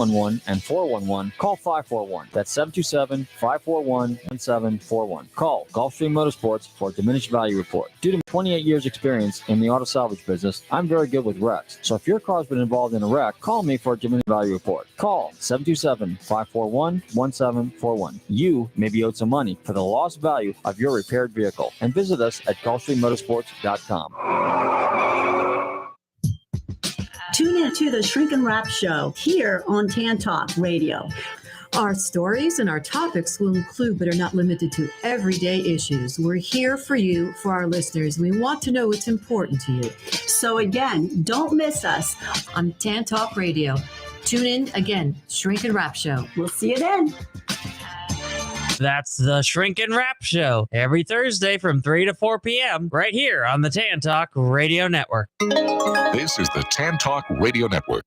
11 and 411, call 541. That's 727-541-1741. Call Gulfstream Motorsports for a diminished value report. Due to 28 years experience in the auto salvage business, I'm very good with wrecks. So if your car's been involved in a wreck, call me for a diminished value report. Call 727-541-1741. You may be owed some money for the lost value of your repaired vehicle. And visit us at GulfstreamMotorsports.com. Tune in to the Shrink and Wrap Show here on Tan Talk Radio. Our stories and our topics will include, but are not limited to, everyday issues. We're here for you, for our listeners. We want to know what's important to you. So again, don't miss us on Tan Talk Radio. Tune in again, Shrink and Wrap Show. We'll see you then. That's the Shrink and Wrap Show every Thursday from 3 to 4 p.m. right here on the Tan Talk Radio Network. This is the Tan Talk Radio Network.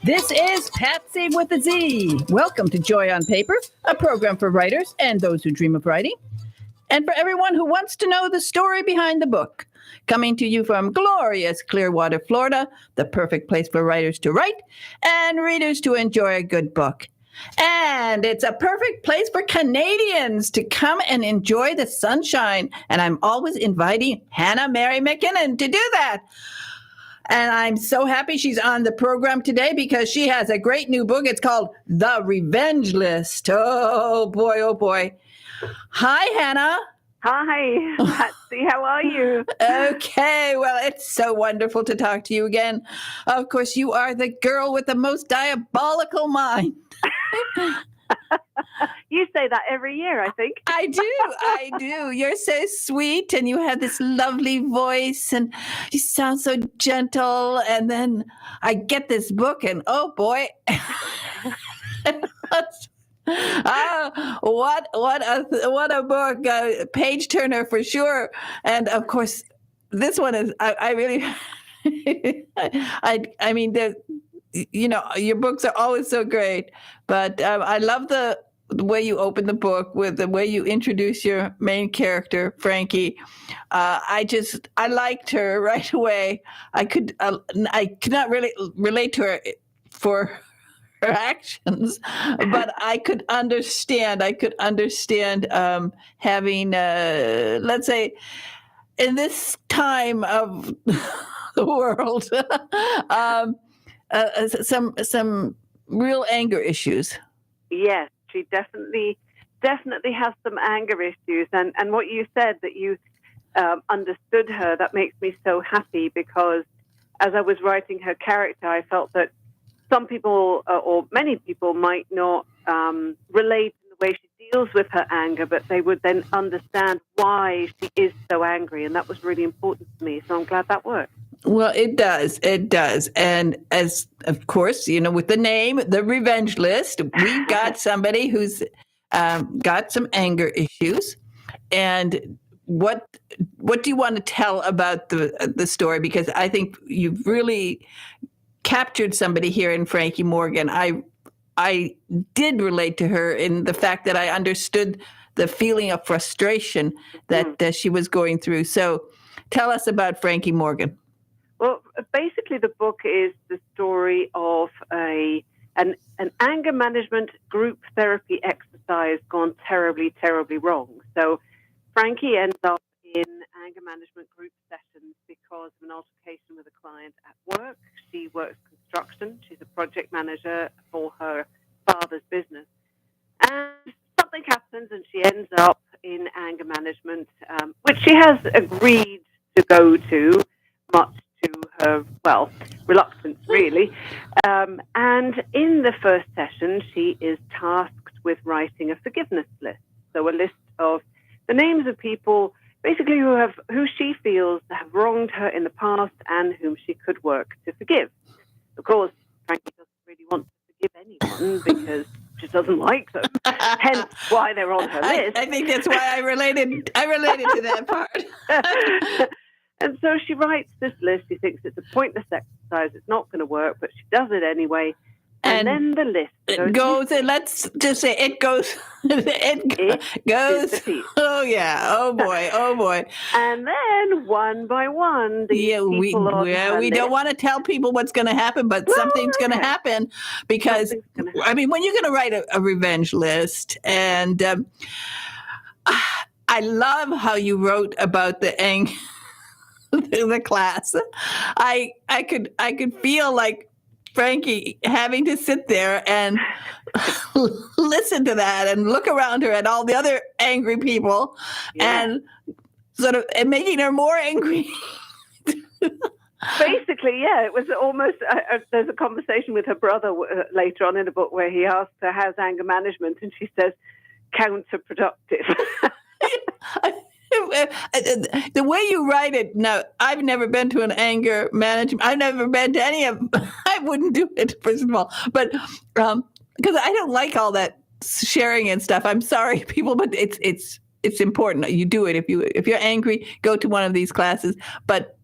This is Patsy with a Z. Welcome to Joy on Paper, a program for writers and those who dream of writing, and for everyone who wants to know the story behind the book. Coming to you from glorious Clearwater, Florida, the perfect place for writers to write and readers to enjoy a good book. And it's a perfect place for Canadians to come and enjoy the sunshine. And I'm always inviting Hannah Mary McKinnon to do that. And I'm so happy she's on the program today because she has a great new book. It's called The Revenge List. Oh, boy, oh, boy. Hi, Hannah. Hi, Patsy. How are you? Okay. Well, it's so wonderful to talk to you again. Of course, you are the girl with the most diabolical mind. You say that every year, I think. I do. You're so sweet, and you have this lovely voice, and you sound so gentle. And then I get this book, and oh boy, what a book, page turner for sure. And of course, this one is. I really, I mean, your books are always so great, but I love the way you open the book with the way you introduce your main character, Frankie. I liked her right away. I could not really relate to her for her actions, but I could understand having, let's say, in this time of the world, some real anger issues. Yes, she definitely has some anger issues. And what you said, that you understood her, that makes me so happy, because as I was writing her character, I felt that some people or many people might not relate in the way she deals with her anger, but they would then understand why she is so angry. And that was really important to me. So I'm glad that worked. Well, it does. And as, of course, with the name, The Revenge List, we've got somebody who's got some anger issues. And what do you want to tell about the story? Because I think you've really captured somebody here in Frankie Morgan. I did relate to her in the fact that I understood the feeling of frustration that she was going through. So tell us about Frankie Morgan. Well, basically, the book is the story of an anger management group therapy exercise gone terribly, terribly wrong. So Frankie ends up in anger management group sessions because of an altercation with a client at work. She works construction. She's a project manager for her father's business. And something happens and she ends up in anger management, which she has agreed to go to, much to her, reluctance, really. And in the first session, she is tasked with writing a forgiveness list. So a list of the names of people, basically, who she feels have wronged her in the past and whom she could work to forgive. Of course, Frankie doesn't really want to forgive anyone because she doesn't like them. Hence why they're on her list. I think that's why I related to that part. And so she writes this list. She thinks it's a pointless exercise. It's not going to work, but she does it anyway. And then the list goes, and let's just say it goes. It goes. disappears. Oh yeah. Oh boy. And then one by one, we don't want to tell people what's going to happen, but something's going to happen because I mean, when you're going to write a revenge list, and I love how you wrote about the the class. I could feel like Frankie having to sit there and listen to that and look around her at all the other angry people and sort of and making her more angry. Basically, it was almost, there's a conversation with her brother later on in the book where he asks her, how's anger management? And she says, counterproductive. The way you write it, now, I've never been to an anger management. I've never been to any of I wouldn't do it, first of all. But because I don't like all that sharing and stuff. I'm sorry, people, but it's important. You do it. If you're angry, go to one of these classes. But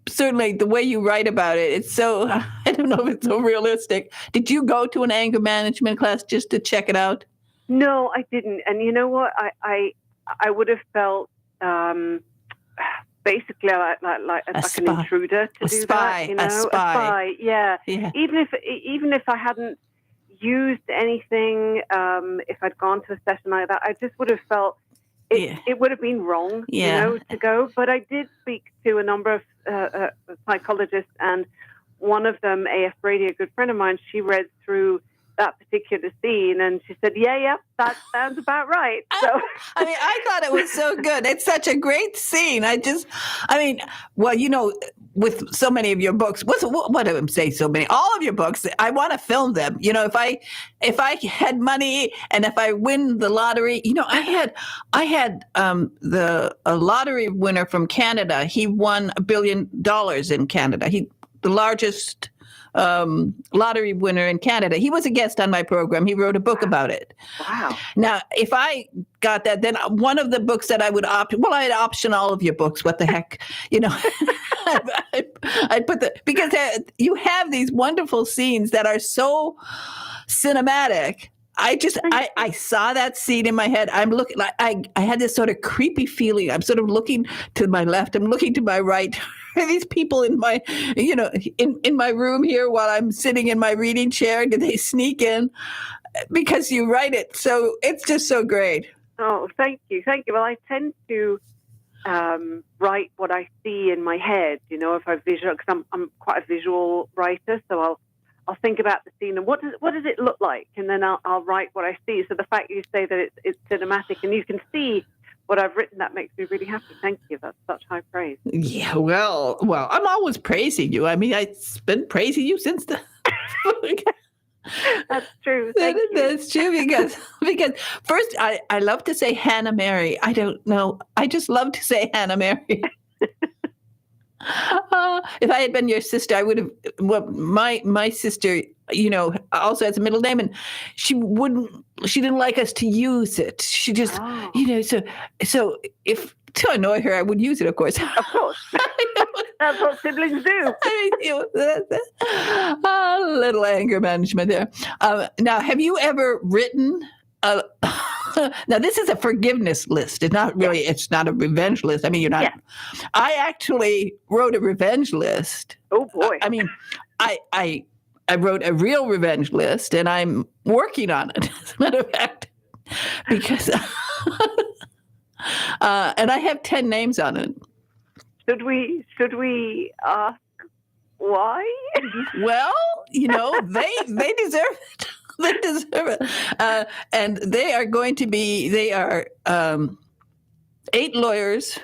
certainly the way you write about it, it's so, I don't know if it's so realistic. Did you go to an anger management class just to check it out? No, I didn't. And you know what? I would have felt basically like an intruder to do that. You know, a spy. Yeah. Even if I hadn't used anything, if I'd gone to a session like that, I just would have felt it would have been wrong, to go. But I did speak to a number of psychologists, and one of them, AF Brady, a good friend of mine, she read through that particular scene and she said, that sounds about right. So I mean, I thought it was so good. It's such a great scene. With so many of your books, what do I say, so many, all of your books, I want to film them. You know, if I had money and if I win the lottery, I had a lottery winner from Canada. He won $1 billion in Canada. The largest lottery winner in Canada. He was a guest on my program. He wrote a book about it. Wow. Now, if I got that, then one of the books that I would I'd option all of your books. What the heck? I'd put because you have these wonderful scenes that are so cinematic. I saw that scene in my head. I'm looking like I had this sort of creepy feeling. I'm sort of looking to my left. I'm looking to my right. Are these people in my, in my room here while I'm sitting in my reading chair? Did they sneak in? Because you write it. So it's just so great. Oh, thank you. Well, I tend to write what I see in my head, if I visual, because I'm quite a visual writer. So I'll think about the scene and what does it look like? And then I'll write what I see. So the fact you say that it's cinematic and you can see what I've written, that makes me really happy. Thank you. That's such high praise. Yeah, well, I'm always praising you. I mean, I've been praising you since the... That's true. Thank you. That's true because first, I love to say Hannah Mary. I don't know. I just love to say Hannah Mary. If I had been your sister, I would have. Well, my sister, also has a middle name, and she didn't like us to use it. She just, so if to annoy her, I would use it, of course. Of course, that's what siblings do. A little anger management there. Now, have you ever written now, this is a forgiveness list. It's not really, it's not a revenge list. I mean, you're not. Yeah. I actually wrote a revenge list. Oh, boy. I mean, I wrote a real revenge list, and I'm working on it, as a matter of fact, because, and I have 10 names on it. Should we ask why? Well, they deserve it. They deserve it. And they are 8 lawyers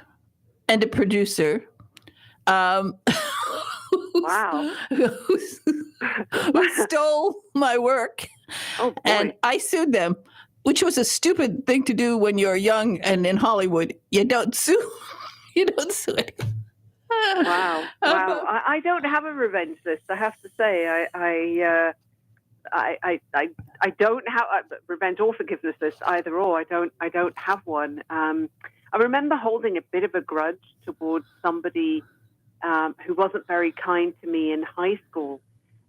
and a producer. Wow. who stole my work. Oh, boy. And I sued them, which was a stupid thing to do when you're young and in Hollywood. You don't sue. You don't sue it. Wow. I don't have a revenge list, I have to say. I don't have a revenge or forgiveness list, either or. I don't have one. I remember holding a bit of a grudge towards somebody who wasn't very kind to me in high school.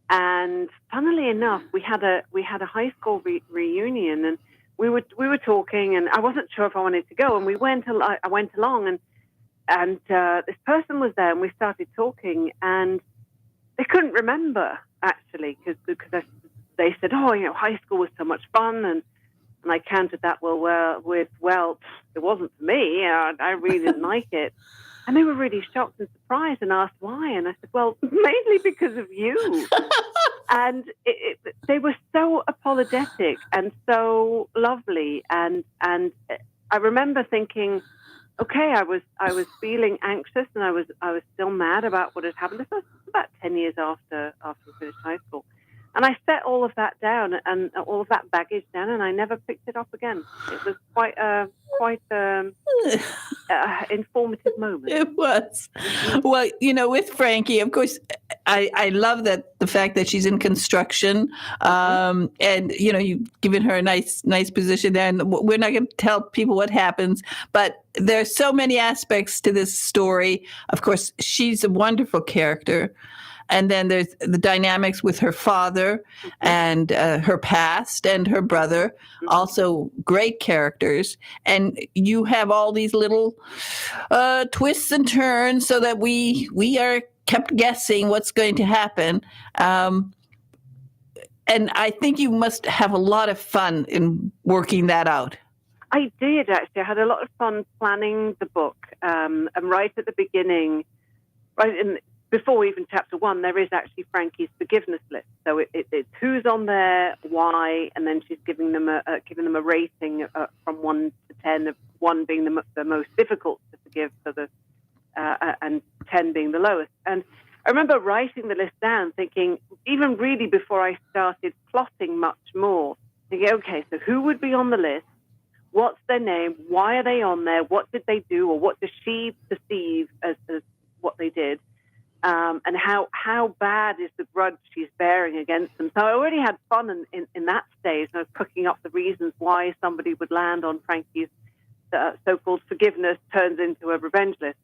And funnily enough, we had a high school reunion, and we were talking, and I wasn't sure if I wanted to go, and I went along, and this person was there, and we started talking, and they couldn't remember actually because they said, oh, high school was so much fun, and I countered that with it wasn't for me. I really didn't like it. And they were really shocked and surprised and asked why. And I said, well, mainly because of you. And they were so apologetic and so lovely. And I remember thinking, okay, I was feeling anxious, and I was still mad about what had happened. This was about 10 years after we finished high school. And I set all of that down and all of that baggage down, and I never picked it up again. It was quite informative moment. It was. Well, with Frankie, of course, I love the fact that she's in construction, and you've given her a nice position there. And we're not going to tell people what happens, but there's so many aspects to this story. Of course, she's a wonderful character. And then there's the dynamics with her father and her past and her brother, also great characters. And you have all these little twists and turns so that we are kept guessing what's going to happen. And I think you must have a lot of fun in working that out. I did, actually. I had a lot of fun planning the book. And right at the beginning, before even chapter 1, there is actually Frankie's forgiveness list. So it's who's on there, why, and then she's giving them a rating from 1 to 10, of 1 being the most difficult to forgive, and 10 being the lowest. And I remember writing the list down, thinking, even really before I started plotting much more, thinking, okay, so who would be on the list? What's their name? Why are they on there? What did they do, or what does she perceive as what they did? And how bad is the grudge she's bearing against them? So I already had fun in that stage. I was cooking up the reasons why somebody would land on Frankie's so-called forgiveness turns into a revenge list.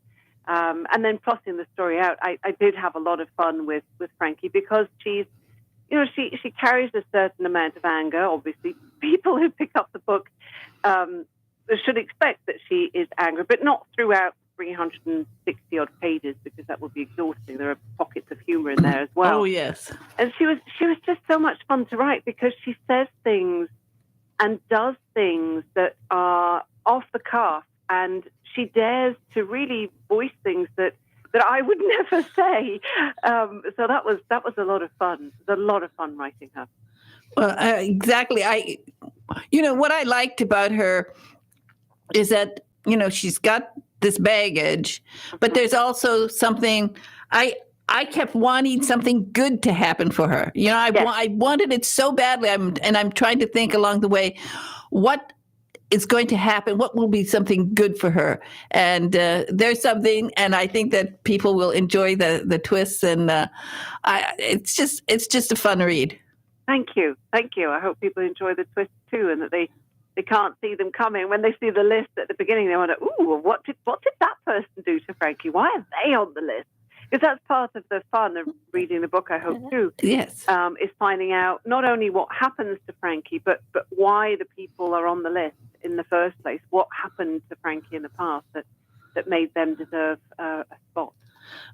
And then plotting the story out, I did have a lot of fun with Frankie because she carries a certain amount of anger. Obviously, people who pick up the book should expect that she is angry, but not throughout 360 odd pages, because that would be exhausting. There are pockets of humor in there as well. Oh yes. And she was just so much fun to write because she says things and does things that are off the cuff, and she dares to really voice things that I would never say. So that was a lot of fun. It was a lot of fun writing her. Well, exactly. What I liked about her is that she's got this baggage, but there's also something I kept wanting something good to happen for her. I wanted it so badly. I'm trying to think along the way, what is going to happen? What will be something good for her? And there's something, and I think that people will enjoy the twists. And it's just a fun read. Thank you. I hope people enjoy the twists too, and that they can't see them coming. When they see the list at the beginning, they wonder, ooh, what did that person do to Frankie? Why are they on the list? Because that's part of the fun of reading the book, I hope, too. Yes. Is finding out not only what happens to Frankie, but why the people are on the list in the first place. What happened to Frankie in the past that made them deserve a spot.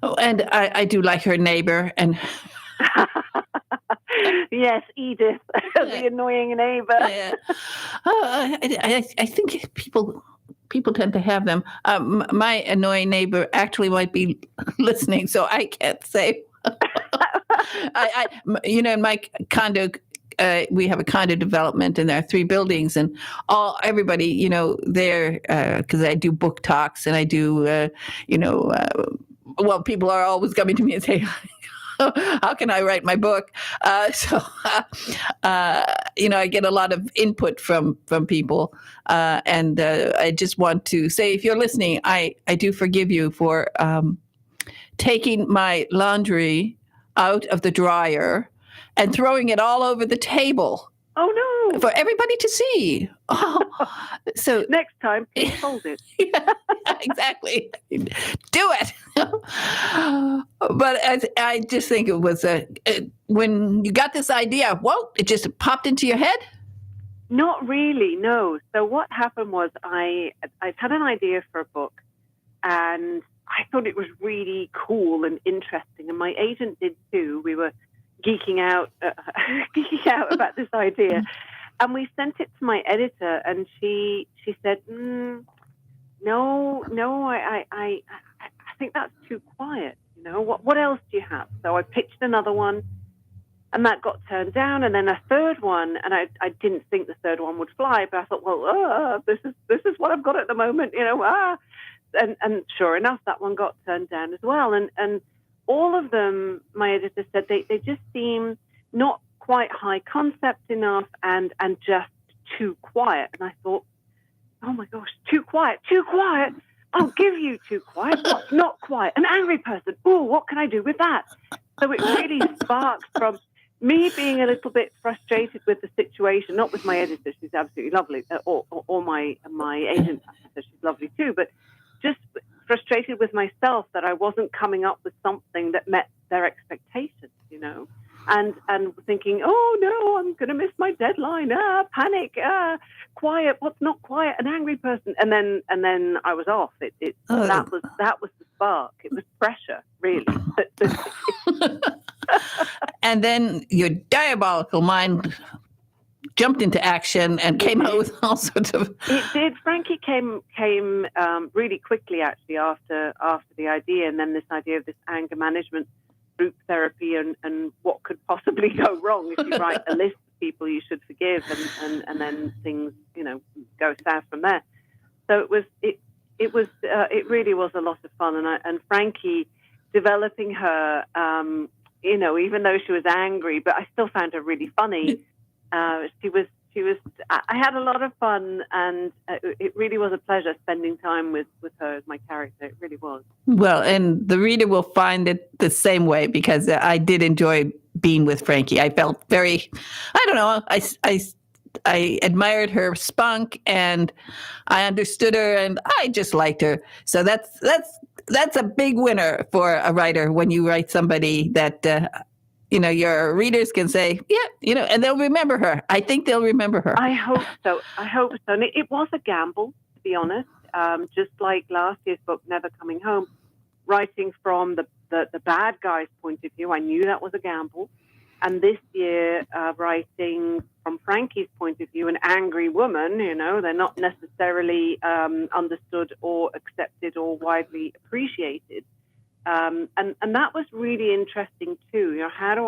Oh, and I do like her neighbor. And yes, Edith, the annoying neighbor. Yeah. I think people tend to have them. My annoying neighbor actually might be listening, so I can't say. In my condo, we have a condo development, and there are 3 buildings, and everybody, there, because I do book talks, and I do, people are always coming to me and saying, how can I write my book? I get a lot of input from people. And I just want to say, if you're listening, I do forgive you for taking my laundry out of the dryer and throwing it all over the table Oh no! For everybody to see. Oh, so Next time, please hold it. yeah, exactly. Do it. But I just think it was when you got this idea, well, it just popped into your head. Not really, no. So what happened was I had an idea for a book, and I thought it was really cool and interesting, and my agent did too. We were geeking out about this idea, and we sent it to my editor, and she said, "No, I think that's too quiet. You know, what else do you have?" So I pitched another one, and that got turned down, and then a third one, and I didn't think the third one would fly, but I thought, well, this is what I've got at the moment, you know. And sure enough, that one got turned down as well, and all of them, my editor said, they just seem not quite high concept enough, and just too quiet. And I thought, oh my gosh, too quiet. I'll give you too quiet. What's not quiet? An angry person. Oh, what can I do with that? So it really sparked from me being a little bit frustrated with the situation, not with my editor, she's absolutely lovely, or my agent, she's lovely too, but just frustrated with myself that I wasn't coming up with something that met their expectations, you know, and thinking, oh no, I'm going to miss my deadline, panic, quiet, what's not quiet, an angry person, and then I was off. That was the spark. It was pressure, really. And then your diabolical mind jumped into action and came out with all sorts of... It did. Frankie came really quickly, actually, after the idea, and then this idea of this anger management group therapy and what could possibly go wrong if you write a list of people you should forgive, and then things, you know, go south from there. So it really was a lot of fun, and Frankie, developing her, you know, even though she was angry, but I still found her really funny. She was. I had a lot of fun, and it really was a pleasure spending time with her as my character. It really was. Well, and the reader will find it the same way, because I did enjoy being with Frankie. I felt very, I don't know, I admired her spunk, and I understood her, and I just liked her. So that's a big winner for a writer when you write somebody that. You know, your readers can say, yeah, you know, and they'll remember her. I think they'll remember her. I hope so. And it was a gamble, to be honest. Just like last year's book, Never Coming Home, writing from the bad guy's point of view, I knew that was a gamble. And this year, writing from Frankie's point of view, an angry woman, you know, they're not necessarily understood or accepted or widely appreciated. And that was really interesting too. You know, how do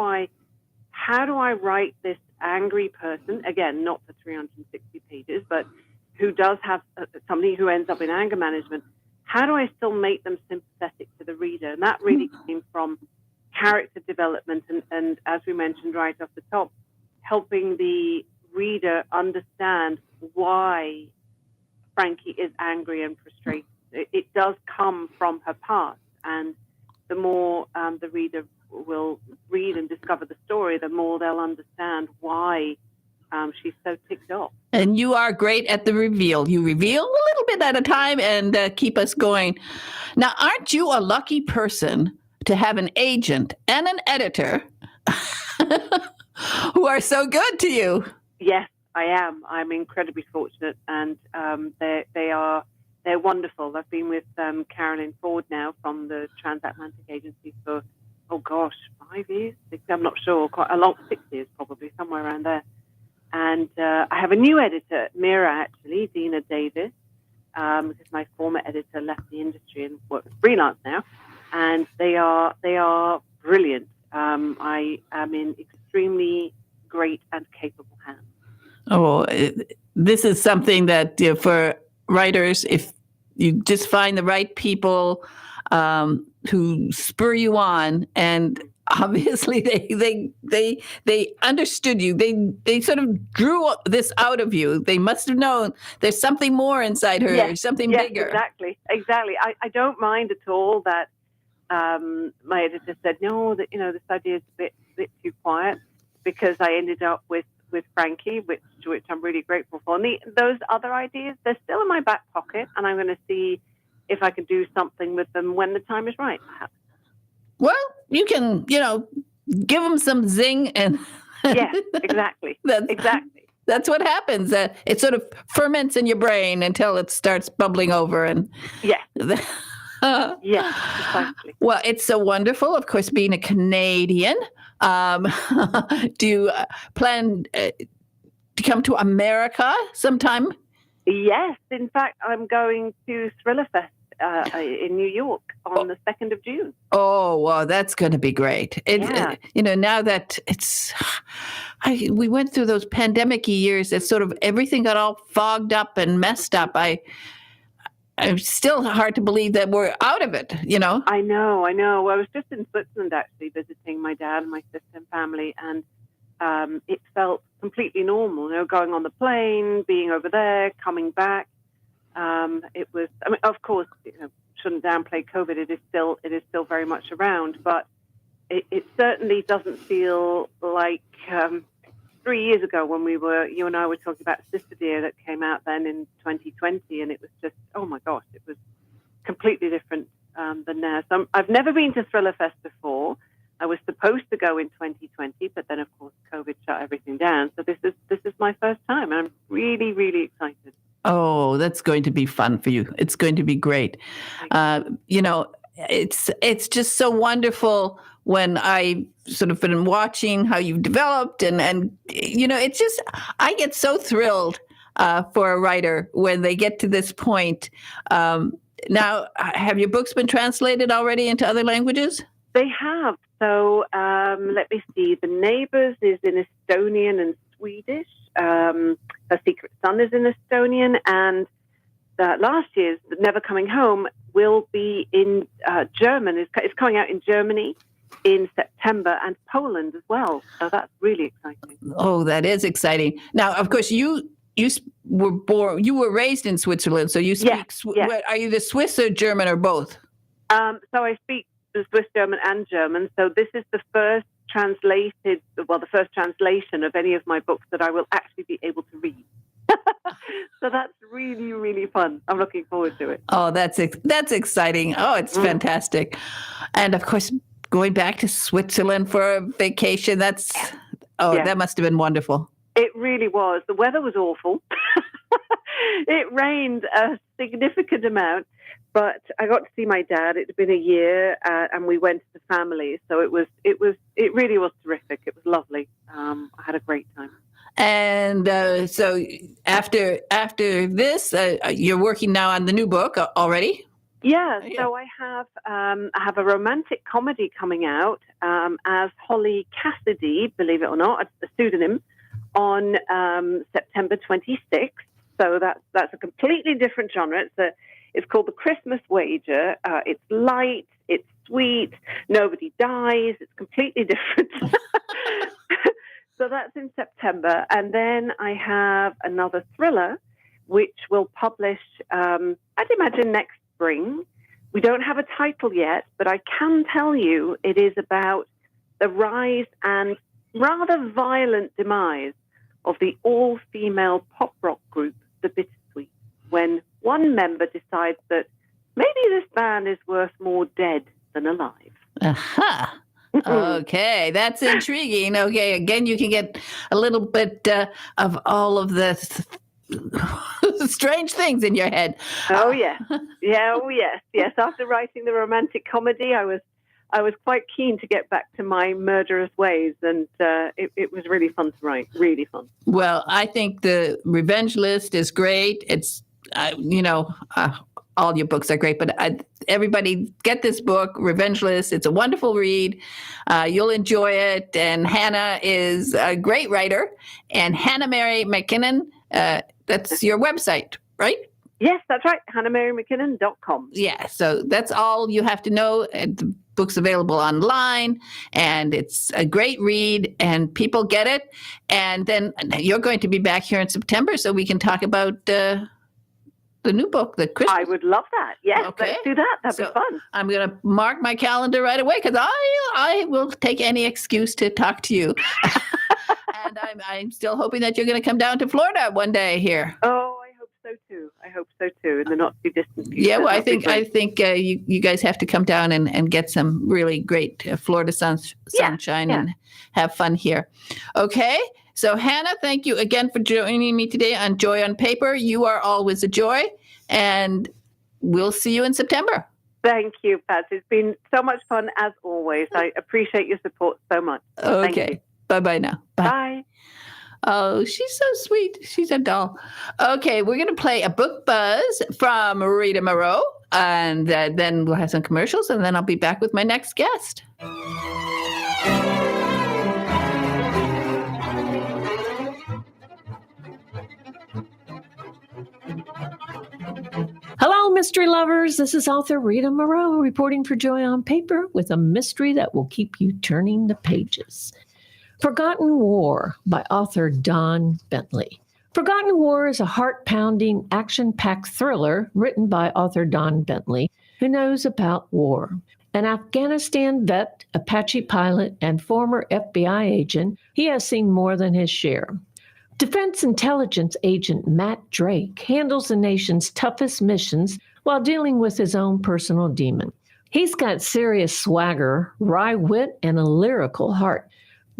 I write this angry person, again, not for 360 pages, but who does have somebody who ends up in anger management? How do I still make them sympathetic to the reader? And that really came from character development, and as we mentioned right off the top, helping the reader understand why Frankie is angry and frustrated. It does come from her past, and the more the reader will read and discover the story, the more they'll understand why she's so ticked off. And you are great at the reveal. You reveal a little bit at a time and keep us going. Now, aren't you a lucky person to have an agent and an editor who are so good to you? Yes, I am. I'm incredibly fortunate, and they're wonderful. I've been with Carolyn Ford now from the Transatlantic Agency for, 5 years? 6, I'm not sure, quite a long, 6 years probably, somewhere around there. And I have a new editor, Mira, actually, Dina Davis, because my former editor left the industry and works freelance now. And they are brilliant. I am in extremely great and capable hands. Oh, this is something that for writers, if you just find the right people who spur you on, and obviously they understood you. They sort of drew this out of you. They must have known there's something more inside her, something bigger. Exactly. I don't mind at all that my editor said no, that this idea is a bit too quiet, because I ended up with with Frankie, which I'm really grateful for. And those other ideas, they're still in my back pocket, and I'm going to see if I can do something with them when the time is right, perhaps. Well, you can, give them some zing and... Yeah, exactly. Exactly. That's what happens. It sort of ferments in your brain until it starts bubbling over. And yeah. Yeah, precisely. Well, it's so wonderful, of course, being a Canadian. Do you plan to come to America sometime? Yes. In fact, I'm going to Thriller Fest in New York on the 2nd of June. Oh, well, that's going to be great. Now that we went through those pandemic years, it's sort of everything got all fogged up and messed up. I'm still hard to believe that we're out of it, I know. Well, I was just in Switzerland, actually, visiting my dad and my sister and family, and it felt completely normal, going on the plane, being over there, coming back. It was, of course, shouldn't downplay COVID. It is still very much around, but it certainly doesn't feel like 3 years ago when you and I were talking about Sister Dear that came out then in 2020, and it was just, oh my gosh, it was completely different than now. So I've never been to Thriller Fest before. I was supposed to go in 2020, but then of course COVID shut everything down. So this is my first time, and I'm really, really excited. Oh, that's going to be fun for you. It's going to be great. It's just so wonderful when I sort of been watching how you've developed and it's just, I get so thrilled for a writer when they get to this point. Now, have your books been translated already into other languages? They have. So let me see. The Neighbors is in Estonian and Swedish. Her Secret Son is in Estonian, and last year's Never Coming Home will be in German. It's coming out in Germany in September, and Poland as well. So that's really exciting. Oh, that is exciting. Now, of course, you were raised in Switzerland, so you speak. Yes. Are you the Swiss or German or both? So I speak the Swiss German and German. So this is the first translation of any of my books that I will actually be able to read. So that's really, really fun. I'm looking forward to it. Oh, that's exciting. Oh, it's fantastic. And of course, going back to Switzerland for a vacation, that must have been wonderful. It really was. The weather was awful. It rained a significant amount, but I got to see my dad. It had been a year, and we went to the family. So it really was terrific. It was lovely. I had a great time. And so after this, you're working now on the new book already? Yeah. So I have a romantic comedy coming out as Holly Cassidy, believe it or not, a pseudonym, on September 26th. So that's a completely different genre. It's called The Christmas Wager. It's light, it's sweet, nobody dies. It's completely different. So that's in September. And then I have another thriller, which will publish, I'd imagine, next spring. We don't have a title yet, but I can tell you it is about the rise and rather violent demise of the all-female pop rock group, The Bittersweet, when one member decides that maybe this band is worth more dead than alive. Aha. Okay, that's intriguing. Okay, again, you can get a little bit of all of the strange things in your head. Oh, yeah. Yes. After writing the romantic comedy, I was quite keen to get back to my murderous ways, and it was really fun to write. Really fun. Well, I think the Revenge List is great. It's, all your books are great, but everybody get this book, Revenge List. It's a wonderful read. You'll enjoy it. And Hannah is a great writer. And Hannah Mary McKinnon, that's your website, right? Yes, that's right. HannahMaryMcKinnon.com. Yeah, so that's all you have to know. The book's available online, and it's a great read, and people get it. And then you're going to be back here in September, so we can talk about the new book, the Christmas. I would love that. Yes, okay. Let's do that. That'd be fun. I'm going to mark my calendar right away because I will take any excuse to talk to you. And I'm still hoping that you're going to come down to Florida one day here. Oh, I hope so too. In the not too distant future. Yeah, well, I think you guys have to come down and get some really great Florida sunshine and have fun here. Okay, so Hannah, thank you again for joining me today on Joy on Paper. You are always a joy, and we'll see you in September. Thank you, Pat. It's been so much fun as always. I appreciate your support so much. Okay, bye-bye now. Bye. Oh, she's so sweet. She's a doll. Okay, we're going to play a book buzz from Rita Moreau, and then we'll have some commercials, and then I'll be back with my next guest. Hello, mystery lovers. This is author Rita Moreau reporting for Joy on Paper with a mystery that will keep you turning the pages. Forgotten War by author Don Bentley. Forgotten War is a heart-pounding, action-packed thriller written by author Don Bentley, who knows about war. An Afghanistan vet, Apache pilot, and former FBI agent, he has seen more than his share. Defense intelligence agent Matt Drake handles the nation's toughest missions while dealing with his own personal demon. He's got serious swagger, wry wit, and a lyrical heart.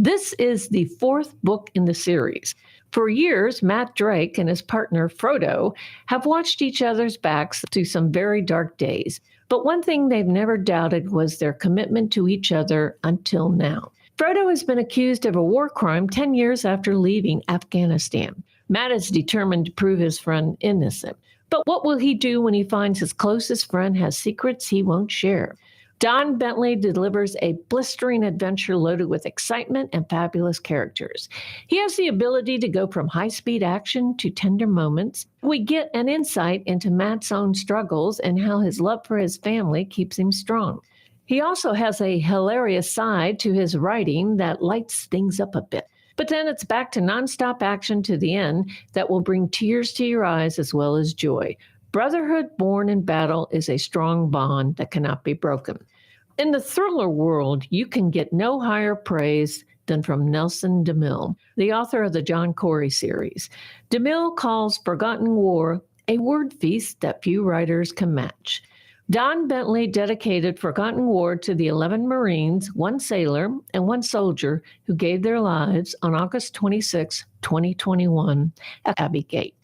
This is the fourth book in the series. For years, Matt Drake and his partner Frodo have watched each other's backs through some very dark days. But one thing they've never doubted was their commitment to each other until now. Frodo has been accused of a war crime 10 years after leaving Afghanistan. Matt is determined to prove his friend innocent. But what will he do when he finds his closest friend has secrets he won't share? Don Bentley delivers a blistering adventure loaded with excitement and fabulous characters. He has the ability to go from high-speed action to tender moments. We get an insight into Matt's own struggles and how his love for his family keeps him strong. He also has a hilarious side to his writing that lights things up a bit. But then it's back to nonstop action to the end that will bring tears to your eyes as well as joy. Brotherhood born in battle is a strong bond that cannot be broken. In the thriller world, you can get no higher praise than from Nelson DeMille, the author of the John Corey series. DeMille calls Forgotten War a word feast that few writers can match. Don Bentley dedicated Forgotten War to the 11 Marines, 1 sailor, and 1 soldier who gave their lives on August 26, 2021 at Abbey Gate.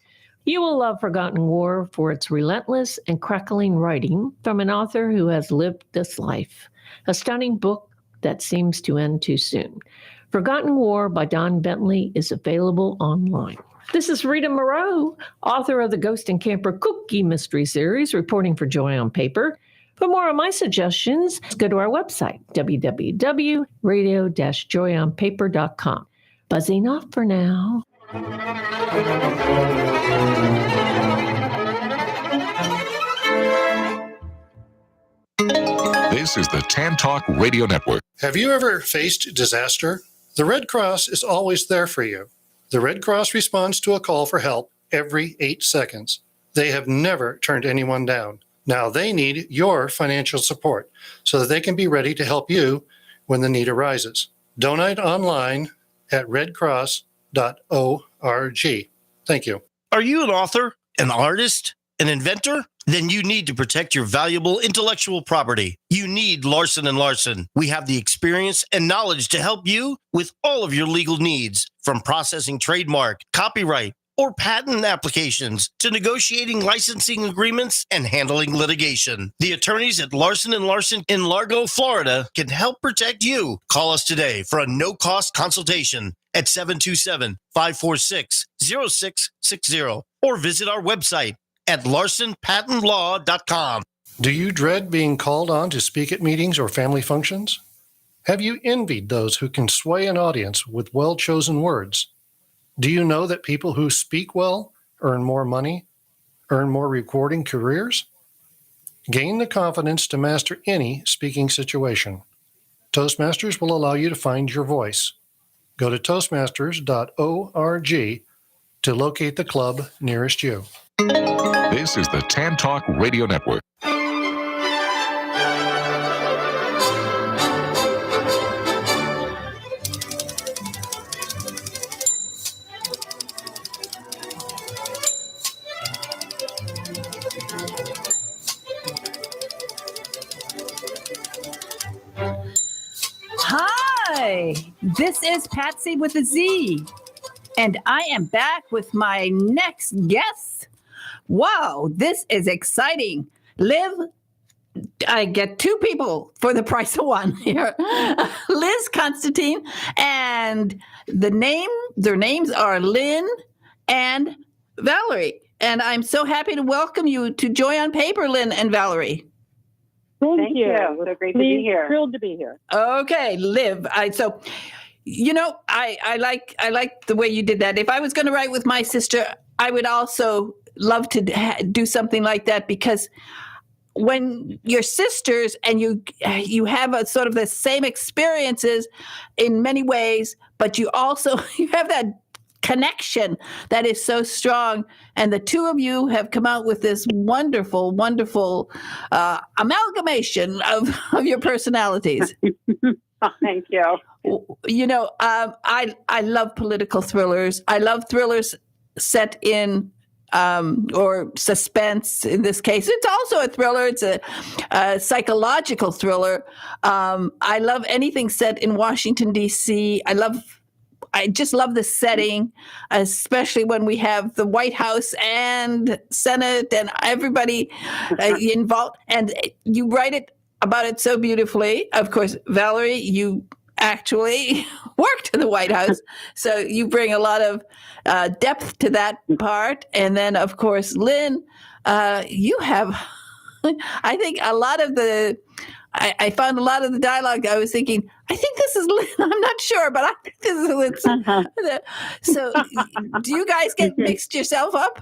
You will love Forgotten War for its relentless and crackling writing from an author who has lived this life. A stunning book that seems to end too soon. Forgotten War by Don Bentley is available online. This is Rita Moreau, author of the Ghost and Camper Cookie Mystery Series, reporting for Joy on Paper. For more of my suggestions, go to our website, www.radio-joyonpaper.com. Buzzing off for now. This is the Tan Talk Radio Network. Have you ever faced disaster? The Red Cross is always there for you. The Red Cross responds to a call for help every 8 seconds. They have never turned anyone down. Now they need your financial support so that they can be ready to help you when the need arises. Donate online at redcross.org. Thank you. Are you an author, an artist, an inventor? Then you need to protect your valuable intellectual property. You need Larson & Larson. We have the experience and knowledge to help you with all of your legal needs, from processing trademark, copyright, or patent applications to negotiating licensing agreements and handling litigation. The attorneys at Larson & Larson in Largo, Florida can help protect you. Call us today for a no-cost consultation at 727-546-0660 or visit our website at larsonpatentlaw.com. Do you dread being called on to speak at meetings or family functions? Have you envied those who can sway an audience with well-chosen words? Do you know that people who speak well earn more money, earn more rewarding careers? Gain the confidence to master any speaking situation. Toastmasters will allow you to find your voice. Go to toastmasters.org to locate the club nearest you. This is the Tan Talk Radio Network. Hi, this is Patsy with a Z, and I am back with my next guest. Wow, this is exciting. Liv, I get two people for the price of one here. Liz Constantine, and their names are Lynn and Valerie. And I'm so happy to welcome you to Joy on Paper, Lynn and Valerie. Thank you. So great to be here. Thrilled to be here. Okay, Liv. I like the way you did that. If I was going to write with my sister, I would also love to do something like that, because when you're sisters and you have a sort of the same experiences in many ways, but you also you have that connection that is so strong, and the two of you have come out with this wonderful amalgamation of your personalities. Thank you. I love political thrillers. I love thrillers set in or suspense. In this case, it's also a thriller. It's a psychological thriller. I love anything set in Washington, D.C. I just love the setting, especially when we have the White House and Senate and everybody involved. And you write about it so beautifully. Of course, Valerie, you actually worked in the White House, so you bring a lot of depth to that part. And then, of course, Lynn, you have, I think, a lot of the. I found a lot of the dialogue. I was thinking, I think this is Lynn. I'm not sure, but I think this is Lynn. So, do you guys get mixed yourself up?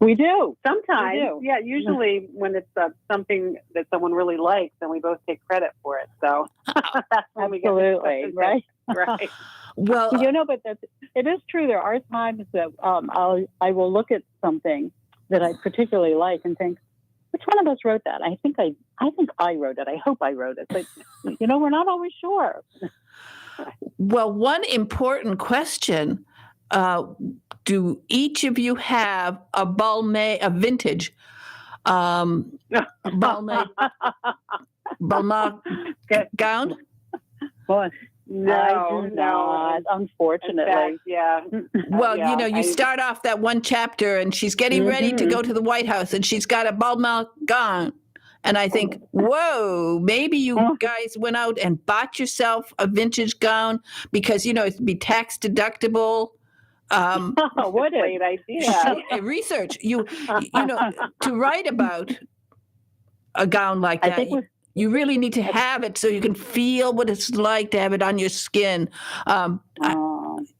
We do. Sometimes. We do. Yeah, usually when it's something that someone really likes, then we both take credit for it. So that's when we get Absolutely, right? Right. Well, but it is true. There are times that I will look at something that I particularly like and think, which one of us wrote that? I think I wrote it. I hope I wrote it. But, we're not always sure. Well, one important question, do each of you have a vintage Balmain gown? Well, No, I do not, unfortunately. Fact, yeah. Well, you start off that one chapter and she's getting ready to go to the White House and she's got a Balmain gown. And I think, whoa, maybe you guys went out and bought yourself a vintage gown because, it'd be tax deductible. What a great idea. Research, to write about a gown like that. You really need to have it so you can feel what it's like to have it on your skin.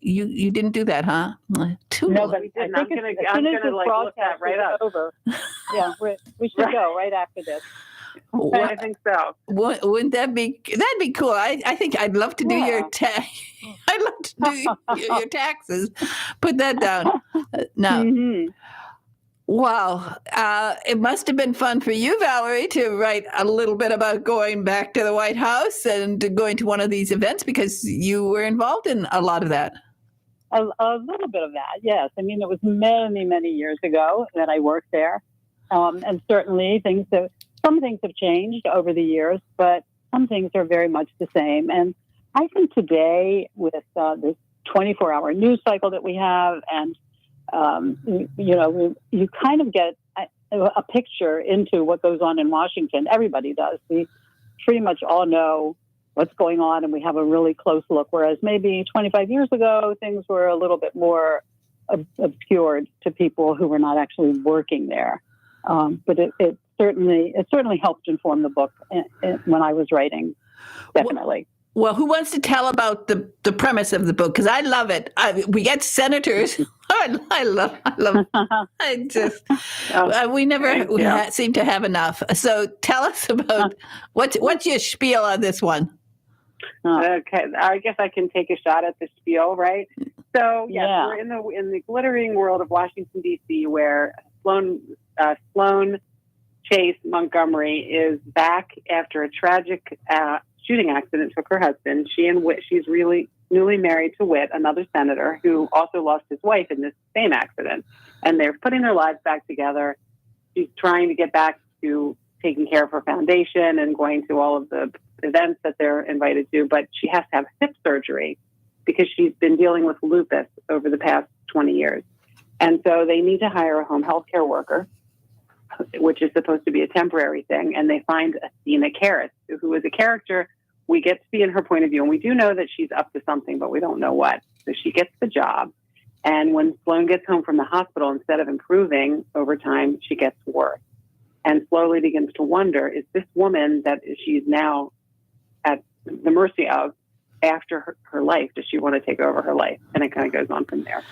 You didn't do that, huh? No, but we didn't. I'm gonna look that right up. Over. Yeah, we should go right after this. Well, I think so. Wouldn't that'd be cool? I think I'd love to do your I'd love to do your taxes. Put that down. Now. Mm-hmm. Wow. It must have been fun for you, Valerie, to write a little bit about going back to the White House and going to one of these events because you were involved in a lot of that. A little bit of that, yes. I mean, it was many, many years ago that I worked there. And certainly some things have changed over the years, but some things are very much the same. And I think today with this 24-hour news cycle that we have and you kind of get a picture into what goes on in Washington. Everybody does. We pretty much all know what's going on, and we have a really close look. Whereas maybe 25 years ago, things were a little bit more obscured to people who were not actually working there. But it certainly helped inform the book when I was writing. Definitely. Well, who wants to tell about the premise of the book? Because I love it. We get senators. I love. We never seem to have enough. So tell us about what's your spiel on this one? Okay, I guess I can take a shot at the spiel, right? So we're in the glittering world of Washington D.C., where Sloan Chase Montgomery is back after a tragic shooting accident took her husband. She's really newly married to Whit, another senator who also lost his wife in this same accident. And they're putting their lives back together. She's trying to get back to taking care of her foundation and going to all of the events that they're invited to, but she has to have hip surgery because she's been dealing with lupus over the past 20 years. And so they need to hire a home health care worker, which is supposed to be a temporary thing. And they find Athena Karras, who is a character we get to see in her point of view. And we do know that she's up to something, but we don't know what. So she gets the job. And when Sloane gets home from the hospital, instead of improving over time, she gets worse and slowly begins to wonder, is this woman that she's now at the mercy of after her life, does she want to take over her life? And it kind of goes on from there.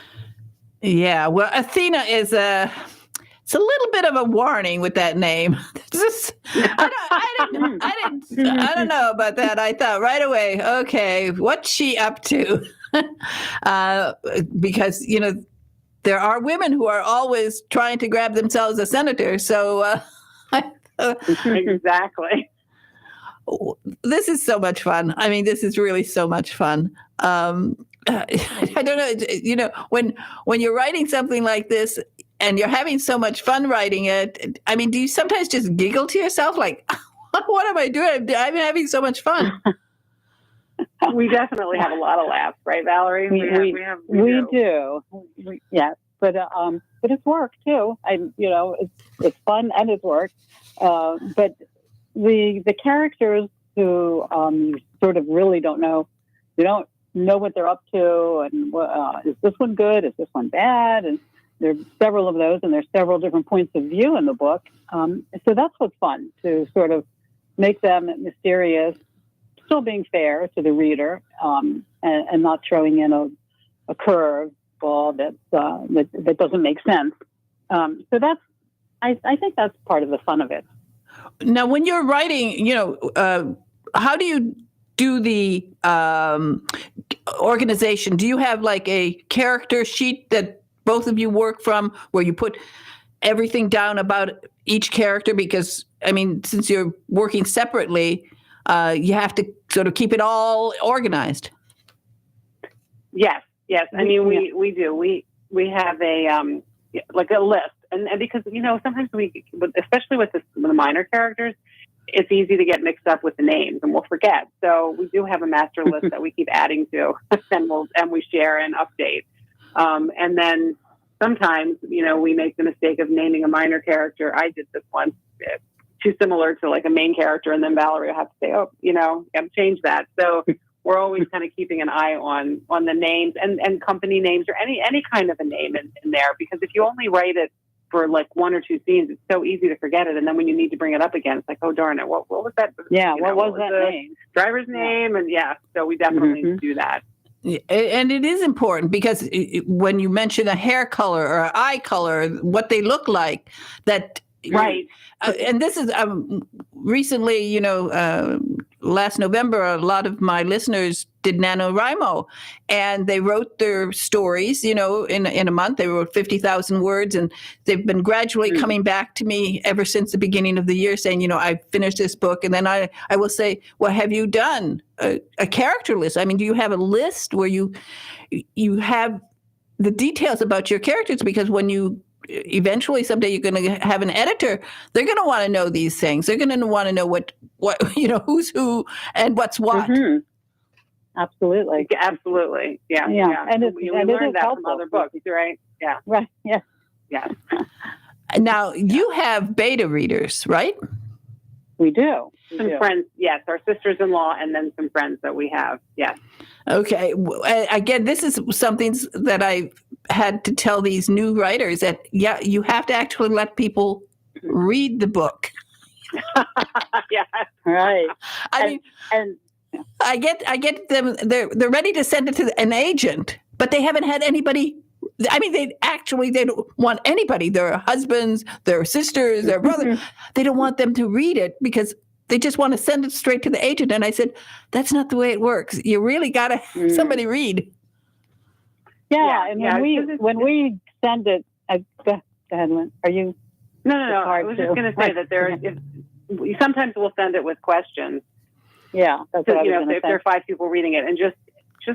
Yeah, well, Athena is it's a little bit of a warning with that name. I don't know about that. I thought right away, okay, what's she up to? Because, you know, there are women who are always trying to grab themselves a senator. So exactly. This is so much fun. I mean, this is really so much fun. I don't know, you know, when you're writing something like this and you're having so much fun writing it, I mean, do you sometimes just giggle to yourself like, what am I doing? I'm having so much fun. We definitely have a lot of laughs, right, Valerie? We do. Yeah, but it's work too. It's fun and it's work. But the characters who you sort of really don't know, you don't know what they're up to, and is this one good? Is this one bad? And there are several of those, and there's several different points of view in the book. So that's what's fun, to sort of make them mysterious, still being fair to the reader, and not throwing in a curveball that doesn't make sense. So that's, I think that's part of the fun of it. Now, when you're writing, you know, how do you do the organization? Do you have like a character sheet that both of you work from, where you put everything down about each character? Because, I mean, since you're working separately, you have to sort of keep it all organized. Yes. I mean, we do. We have a like a list, and because, you know, sometimes especially with the minor characters, it's easy to get mixed up with the names and we'll forget. So we do have a master list that we keep adding to, and we share and update. And then sometimes, you know, we make the mistake of naming a minor character. I did this once, too similar to like a main character, and then Valerie will have to say, oh, you know, got to change that. So we're always kind of keeping an eye on the names and company names, or any kind of a name in there, because if you only write it for like one or two scenes, it's so easy to forget it. And then when you need to bring it up again, it's like, oh, darn it, what was that? Yeah, what was that name? Driver's name. And so we definitely do that. And it is important, because when you mention a hair color or eye color, what they look like, that right. And this is recently, you know, last November, a lot of my listeners did NaNoWriMo, and they wrote their stories, you know, in a month. They wrote 50,000 words, and they've been gradually coming back to me ever since the beginning of the year saying, you know, I finished this book. And then I will say, well, have you done a character list? I mean, do you have a list where you have the details about your characters? Because when you eventually someday you're going to have an editor, they're going to want to know these things. They're going to want to know what, you know, who's who and what's what. Mm-hmm. Absolutely. Yeah. And we learned that from other books, right? Yeah. Right. Yeah. Yeah. Now, you have beta readers, right? We do. Some friends, yes, our sisters-in-law, and then some friends that we have, yes. Okay. Again, this is something that I had to tell these new writers, that, you have to actually let people read the book. Yeah. Right. I mean, I get them, they're ready to send it to an agent, but they haven't had anybody. I mean, they don't want anybody, their husbands, their sisters, their brothers. They don't want them to read it because they just want to send it straight to the agent. And I said, that's not the way it works. You really got to have somebody read. Yeah. And when we send it, go ahead, Lynn. Are you? No. I was just going to say that sometimes we'll send it with questions. Yeah. That's what I was going to say. If there are 5 people reading it, and just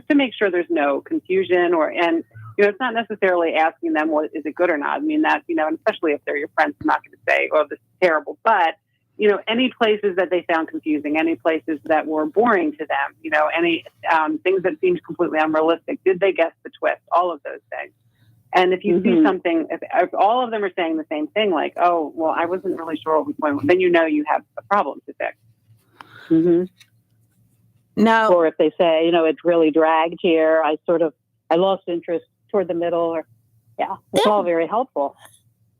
to make sure there's no confusion and it's not necessarily asking them, well, is it good or not? I mean, that, and especially if they're your friends, I'm not going to say, oh, this is terrible. But, any places that they found confusing, any places that were boring to them, any things that seemed completely unrealistic. Did they guess the twist? All of those things. And if you see something, if all of them are saying the same thing, like, oh, well, I wasn't really sure what was going on, then you have a problem to fix. Now, or if they say, it's really dragged here, I lost interest toward the middle, or it's all very helpful.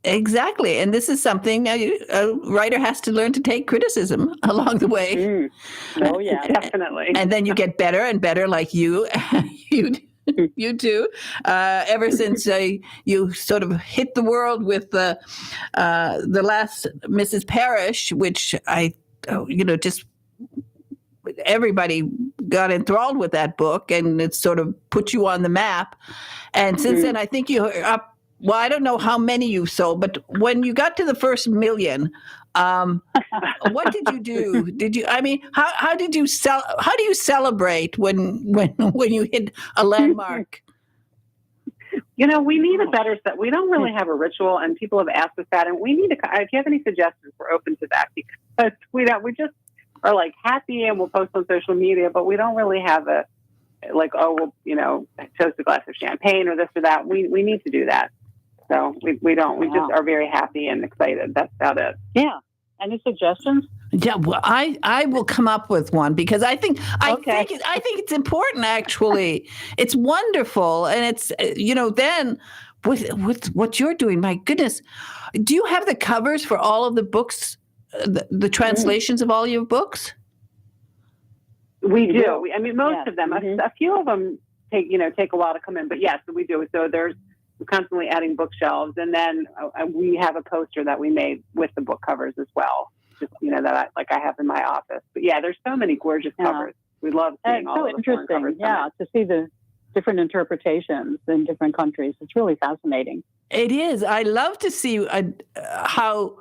Exactly. And this is something a writer has to learn to take criticism along the way. Oh, yeah, definitely. And then you get better and better, like you you too, ever since you sort of hit the world with the last Mrs. Parrish, which just everybody got enthralled with that book, and it sort of put you on the map. And since then, I think you're up. Well, I don't know how many you sold, but when you got to the first million, what did you do? How did you sell? How do you celebrate when you hit a landmark? We need a better set. We don't really have a ritual, and people have asked us that, and we need to. If you have any suggestions, we're open to that, because we just are like happy and we'll post on social media, but we don't really have a toast a glass of champagne or this or that. We need to do that. So we don't. We just are very happy and excited. That's about it. Yeah. Any suggestions? Yeah, well, I will come up with one, because I think it's important. Actually, it's wonderful, and it's then with what you're doing. My goodness, do you have the covers for all of the books, the translations of all your books? We do. Most of them. A few of them take a while to come in, but yes, we do. So we're constantly adding bookshelves, and then we have a poster that we made with the book covers as well. Just that I have in my office. But yeah, there's so many gorgeous covers. We love seeing all of the foreign covers. Yeah, to see the different interpretations in different countries. It's really fascinating. It is. I love to see how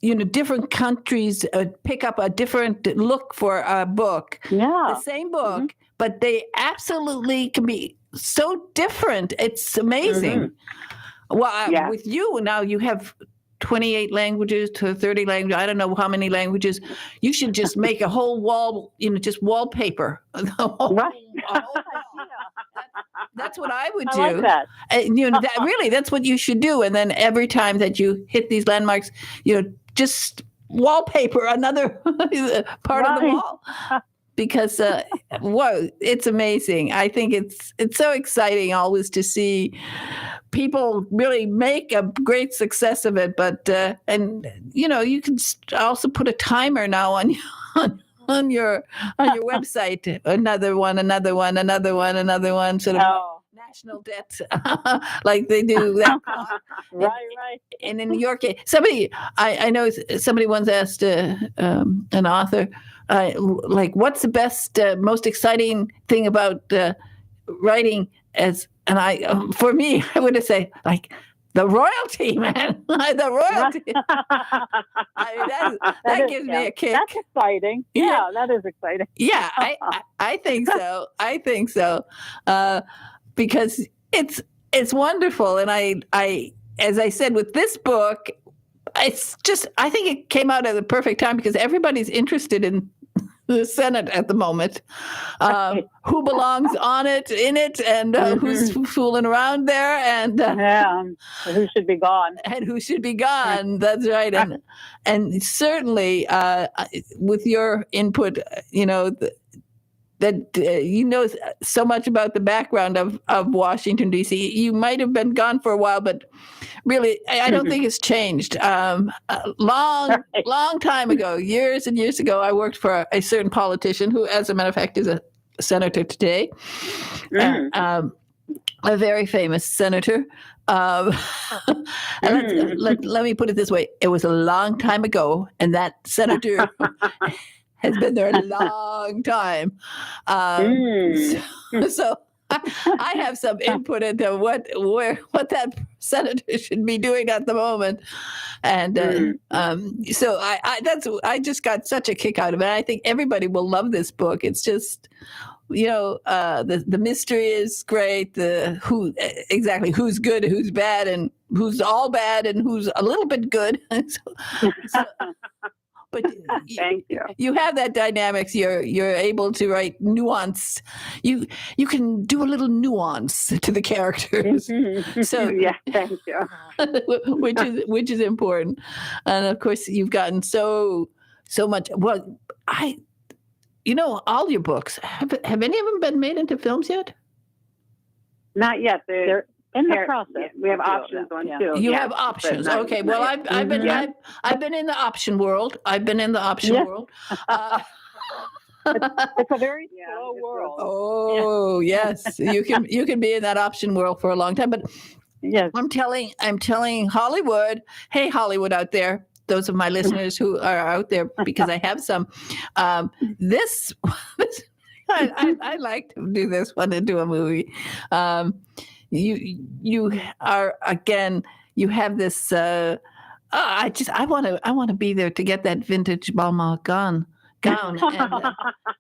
different countries pick up a different look for a book. Yeah, the same book, but they absolutely can be so different. It's amazing. Well, with you now, you have 28 languages to 30 languages. I don't know how many languages. You should just make a whole wall, just wallpaper. That's what I would do. I like that. That's what you should do. And then every time that you hit these landmarks, just wallpaper another part of the wall. Because it's amazing. I think it's so exciting always to see people really make a great success of it. But you can also put a timer now on your website. Another one. Sort of national debt, like they do that. Right. And in your case, I know somebody once asked an author, what's the best, most exciting thing about writing? For me, I would say the royalty, man. The royalty. That gives me a kick. That's exciting. Yeah, that is exciting. Yeah, I think so. Because it's wonderful, and I as I said with this book, it's just I think it came out at the perfect time, because everybody's interested in the Senate at the moment, who belongs in it, and who's fooling around there, and who should be gone. That's right. And certainly with your input, that so much about the background of Washington, D.C. You might have been gone for a while, but really, I don't think it's changed. Long time ago, years and years ago, I worked for a certain politician who, as a matter of fact, is a senator today, a very famous senator. And let me put it this way. It was a long time ago, and that senator has been there a long time. So I have some input into what that senator should be doing at the moment, and so I just got such a kick out of it. I think everybody will love this book. It's just the mystery is great. Who's good, who's bad, and who's all bad, and who's a little bit good. But Thank you. You have that dynamics. You're able to write nuance. You can do a little nuance to the characters. So Yeah, thank you. which is important. And of course, you've gotten so much. Well, all your books have any of them been made into films yet? Not yet. They're in the process. We have options on two. You Yes, have options. but not- Okay. not Well, yet. I've been in the option world. World. It's a very Yeah, slow it's world. Oh yes, you can be in that option world for a long time. But Yes. I'm telling Hollywood, hey Hollywood out there, those of my listeners who are out there, because I have some. This I like to do this one and do a movie. You are again. You have this. I want to be there to get that vintage Balmain gown. And,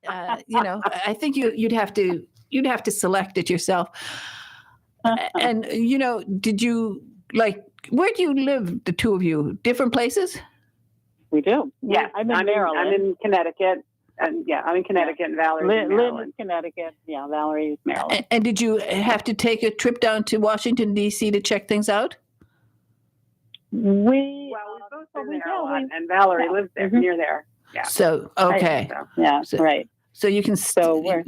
I think you'd have to select it yourself. And did you where do you live? The two of you, different places? We do. Yeah, I'm in Maryland. I'm in Connecticut. And I'm in Connecticut and Valerie's in Lynn Maryland. is Connecticut. Yeah, Valerie's Maryland. And did you have to take a trip down to Washington, D.C. to check things out? We both been there a lot, and Valerie lives there, near there. Yeah. So okay. Yeah, So- right. So you can So we're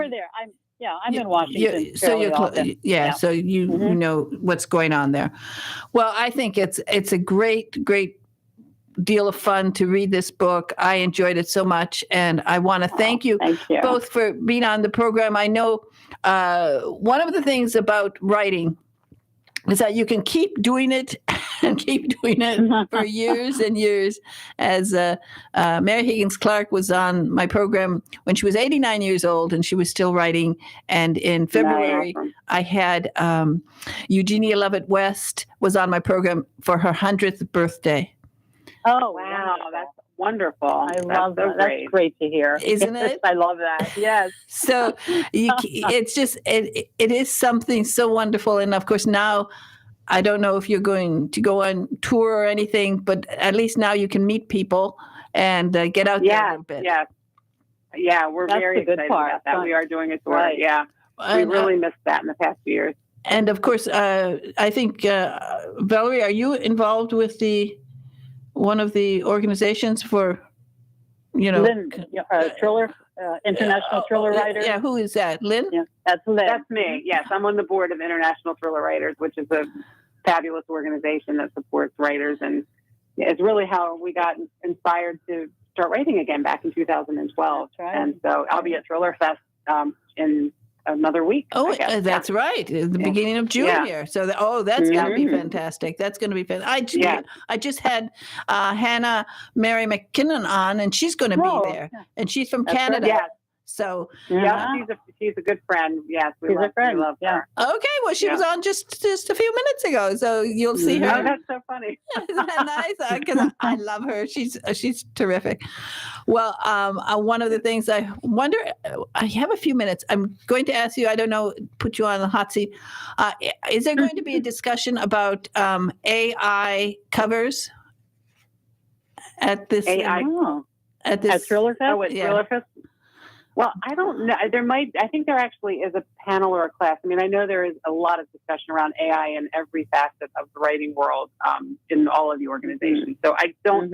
there. I'm in Washington. So fairly you're often. so you know what's going on there. Well, I think it's a great deal of fun to read this book. I enjoyed it so much, and I want to thank you both for being on the program. I know one of the things about writing is that you can keep doing it and keep doing it for years and years. As Mary Higgins Clark was on my program when she was 89 years old, and she was still writing. And in February, I had Eugenia Lovett West was on my program for her 100th birthday. Oh, wow, that's wonderful. I love that. That's great to hear. Isn't it? I love that. Yes. So it's just, it is something so wonderful. And of course, now I don't know if you're going to go on tour or anything, but at least now you can meet people and get out there a little bit. Yeah, we're That's very the good excited part. about that. We are doing a tour. Right. Yeah. We really missed that in the past few years. And of course, I think, Valerie, are you involved with one of the organizations for, Lynn, thriller, international thriller writers. Yeah, who is that? Lynn? Yeah, that's Lynn. That's me. Yes, I'm on the board of International Thriller Writers, which is a fabulous organization that supports writers. And it's really how we got inspired to start writing again back in 2012. That's right. And so I'll be at Thriller Fest in another week. Oh, that's right. The beginning of June here. So, that's going to be fantastic. That's going to be fantastic. I just had Hannah Mary McKinnon on, and she's going to be there. Yeah. And she's from Canada. Right. Yeah. So, she's a good friend. Yes, we love her. Okay, well, she was on just a few minutes ago, so you'll see her. Oh, that's so funny. Isn't that nice? Because I love her. She's terrific. Well, one of the things I wonder, I have a few minutes. I'm going to ask you. I don't know, put you on the hot seat. Is there going to be a discussion about AI covers at this at Thriller Fest? Oh, at Thriller Fest. Well, I don't know. I think there actually is a panel or a class. I mean, I know there is a lot of discussion around AI in every facet of the writing world in all of the organizations. So I don't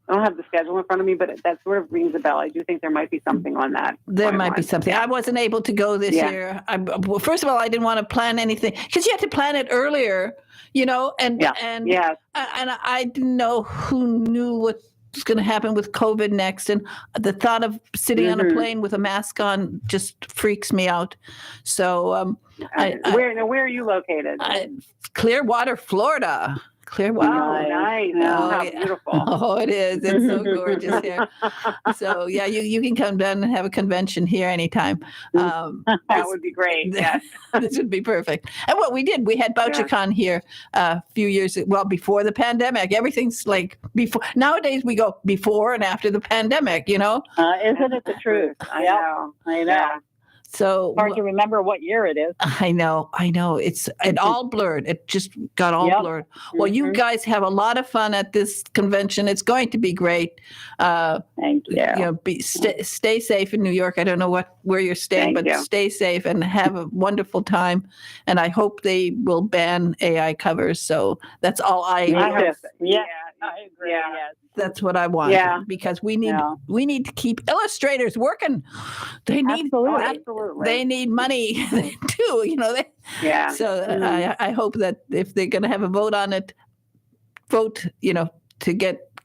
have the schedule in front of me, but that sort of rings a bell. I do think there might be something on that. There might be something. I wasn't able to go this year. Well, first of all, I didn't want to plan anything because you had to plan it earlier, and I didn't know who knew what was going to happen with COVID next. And the thought of sitting on a plane with a mask on just freaks me out. So where are you located? Clearwater, Florida. Clearwater. Oh, nice. How beautiful. Oh, it is. It's so gorgeous here. So, you can come down and have a convention here anytime. That would be great. Yes. This would be perfect. And what we did, we had BoucherCon here a few years, before the pandemic. Everything's like before. Nowadays, we go before and after the pandemic, Isn't it the truth? I know. Yeah. So Hard to remember what year it is. I know. It all blurred. It just got all blurred. Well, you guys have a lot of fun at this convention. It's going to be great. Thank you. Stay safe in New York. I don't know where you're staying, but stay safe and have a wonderful time. And I hope they will ban AI covers. So that's all I hope. Yeah, I agree. Yeah. Yes. That's what I want. Yeah. Because we need to keep illustrators working. They need absolutely. They need money too. So I hope that if they're going to have a vote on it, to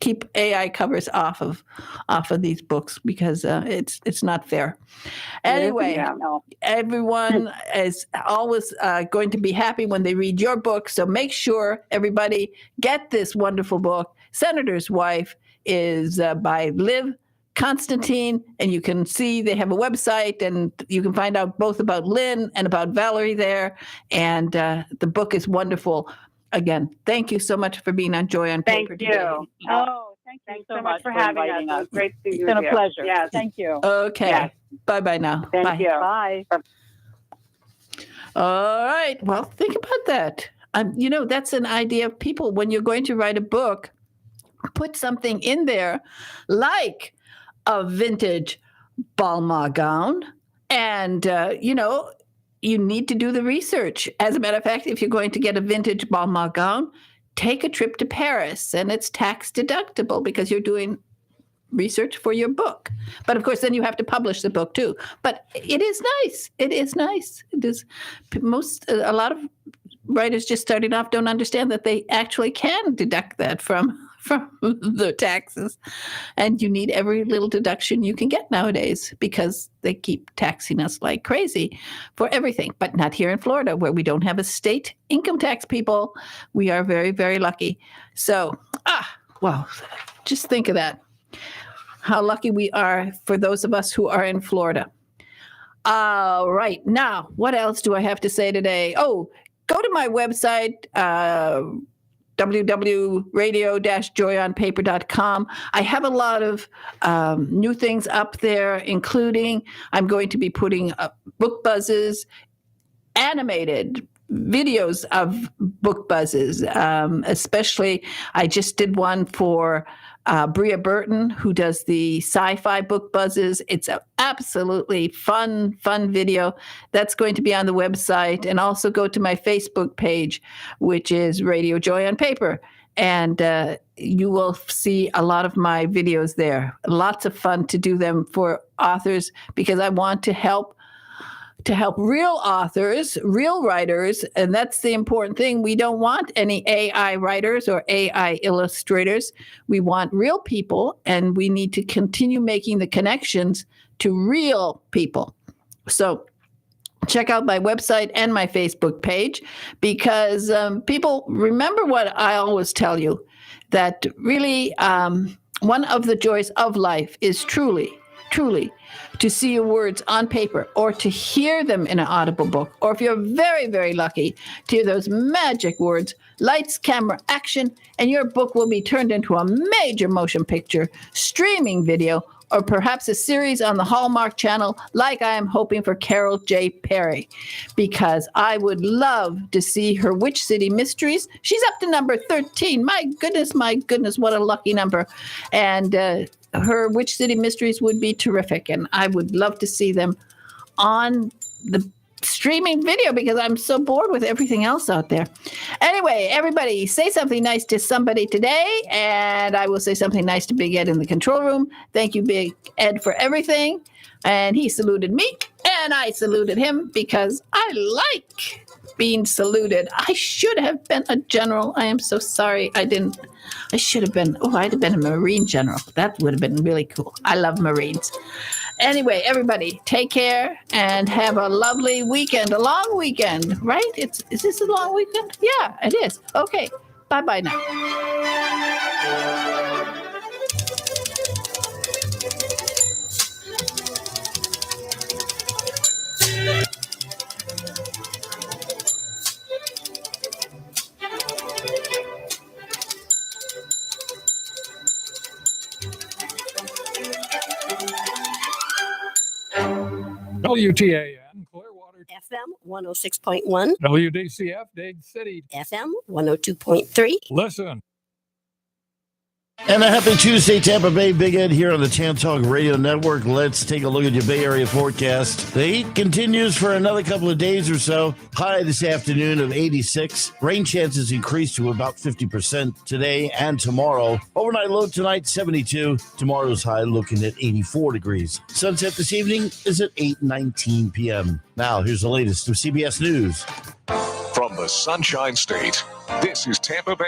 keep AI covers off of these books, because it's not fair. Anyway, everyone is always going to be happy when they read your book. So make sure everybody get this wonderful book. Senator's Wife is by Liv Constantine, and you can see they have a website, and you can find out both about Lynn and about Valerie there. And the book is wonderful. Again, thank you so much for being on Joy on Paper today. Thank you. Oh, thanks so much for having us. It was great to see you. It's been a pleasure. Yes. Thank you. Okay. Yes. Bye-bye now. Thank you. Bye. All right. Well, think about that. That's an idea of people. When you're going to write a book, put something in there like a vintage Balmain gown. And, you need to do the research. As a matter of fact, if you're going to get a vintage Balmain gown, take a trip to Paris, and it's tax deductible because you're doing research for your book. But of course, then you have to publish the book too. But it is nice. It is nice. It is. A lot of writers just starting off don't understand that they actually can deduct that from the taxes. And you need every little deduction you can get nowadays because they keep taxing us like crazy for everything. But not here in Florida, where we don't have a state income tax, people. We are very, very lucky. So, well, just think of that. How lucky we are for those of us who are in Florida. All right. Now, what else do I have to say today? Oh, go to my website, www.radio-joyonpaper.com. I have a lot of new things up there, including I'm going to be putting up book buzzes, animated videos of book buzzes, especially I just did one for Bria Burton, who does the sci-fi book buzzes. It's an absolutely fun video. That's going to be on the website. And also go to my Facebook page, which is Radio Joy on Paper. And you will see a lot of my videos there. Lots of fun to do them for authors, because I want to help real authors, real writers, and that's the important thing. We don't want any AI writers or AI illustrators. We want real people, and we need to continue making the connections to real people. So check out my website and my Facebook page, because people remember what I always tell you, that really one of the joys of life is truly to see your words on paper, or to hear them in an audible book, or if you're very, very lucky, to hear those magic words, lights, camera, action, and your book will be turned into a major motion picture, streaming video, or perhaps a series on the Hallmark Channel, like I am hoping for Carol J. Perry, because I would love to see her Witch City Mysteries. She's up to number 13. My goodness, what a lucky number. And her Witch City Mysteries would be terrific, and I would love to see them on the streaming video, because I'm so bored with everything else out there. Anyway, everybody, say something nice to somebody today, and I will say something nice to Big Ed in the control room. Thank you, Big Ed, for everything. And he saluted me, and I saluted him, because I like being saluted. I should have been a general. I am so sorry I didn't. I should have been. I'd have been a Marine general. That would have been really cool. I love Marines. Anyway, everybody, take care and have a lovely weekend, a long weekend, right? Is this a long weekend? Yeah, it is. Okay, bye-bye now. WTAN, Clearwater. FM 106.1. WDCF, Dade City. FM 102.3. Listen. And a happy Tuesday, Tampa Bay. Big Ed here on the Tan Talk Radio Network. Let's take a look at your Bay Area forecast. The heat continues for another couple of days or so. High this afternoon of 86. Rain chances increase to about 50% today and tomorrow. Overnight low tonight, 72. Tomorrow's high looking at 84 degrees. Sunset this evening is at 8:19 p.m. Now, here's the latest from CBS News. From the Sunshine State, this is Tampa Bay.